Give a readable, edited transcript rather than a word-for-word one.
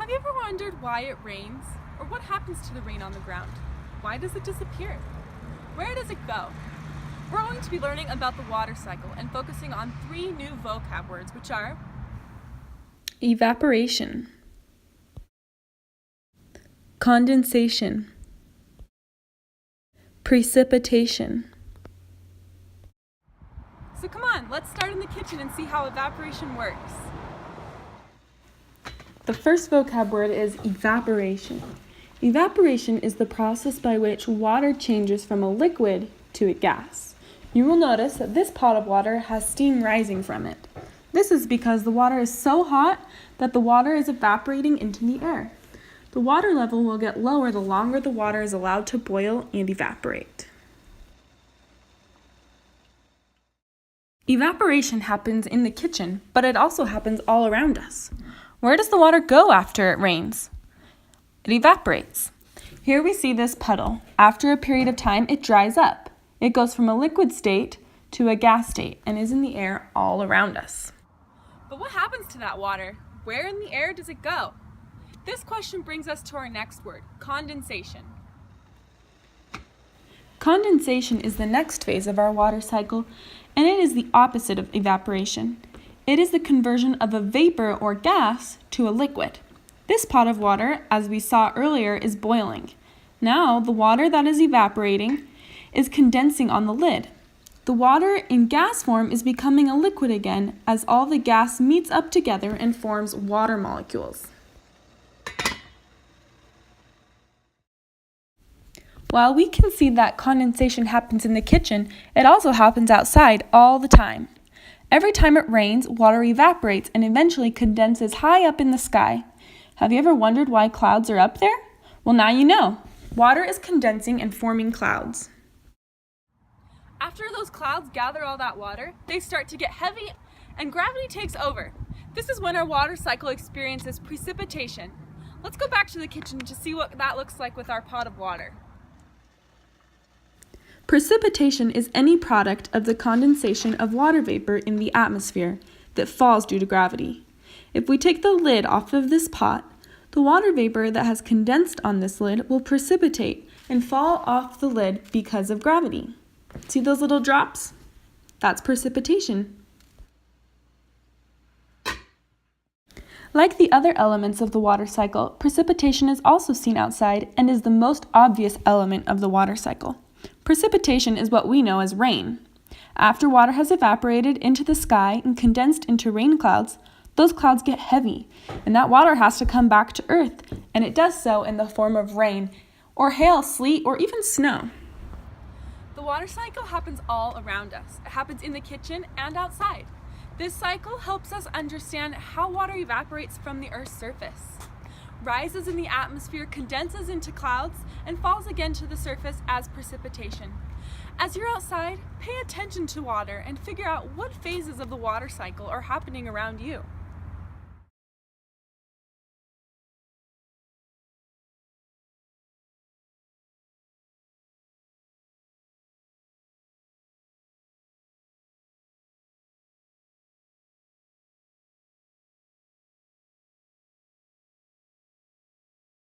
Have you ever wondered why it rains? Or what happens to the rain on the ground? Why does it disappear? Where does it go? We're going to be learning about the water cycle and focusing on 3 new vocab words, which are evaporation, condensation, precipitation. So come on, let's start in the kitchen and see how evaporation works. The first vocab word is evaporation. Evaporation is the process by which water changes from a liquid to a gas. You will notice that this pot of water has steam rising from it. This is because the water is so hot that the water is evaporating into the air. The water level will get lower the longer the water is allowed to boil and evaporate. Evaporation happens in the kitchen, but it also happens all around us. Where does the water go after it rains? It evaporates. Here we see this puddle. After a period of time, it dries up. It goes from a liquid state to a gas state and is in the air all around us. But what happens to that water? Where in the air does it go? This question brings us to our next word, condensation. Condensation is the next phase of our water cycle, and it is the opposite of evaporation. It is the conversion of a vapor or gas to a liquid. This pot of water, as we saw earlier, is boiling. Now, the water that is evaporating is condensing on the lid. The water in gas form is becoming a liquid again as all the gas meets up together and forms water molecules. While we can see that condensation happens in the kitchen, it also happens outside all the time. Every time it rains, water evaporates and eventually condenses high up in the sky. Have you ever wondered why clouds are up there? Well, now you know. Water is condensing and forming clouds. After those clouds gather all that water, they start to get heavy and gravity takes over. This is when our water cycle experiences precipitation. Let's go back to the kitchen to see what that looks like with our pot of water. Precipitation is any product of the condensation of water vapor in the atmosphere that falls due to gravity. If we take the lid off of this pot, the water vapor that has condensed on this lid will precipitate and fall off the lid because of gravity. See those little drops? That's precipitation. Like the other elements of the water cycle, precipitation is also seen outside and is the most obvious element of the water cycle. Precipitation is what we know as rain. After water has evaporated into the sky and condensed into rain clouds, those clouds get heavy, and that water has to come back to earth, and it does so in the form of rain, or hail, sleet, or even snow. The water cycle happens all around us. It happens in the kitchen and outside. This cycle helps us understand how water evaporates from the Earth's surface, rises in the atmosphere, condenses into clouds, and falls again to the surface as precipitation. As you're outside, pay attention to water and figure out what phases of the water cycle are happening around you.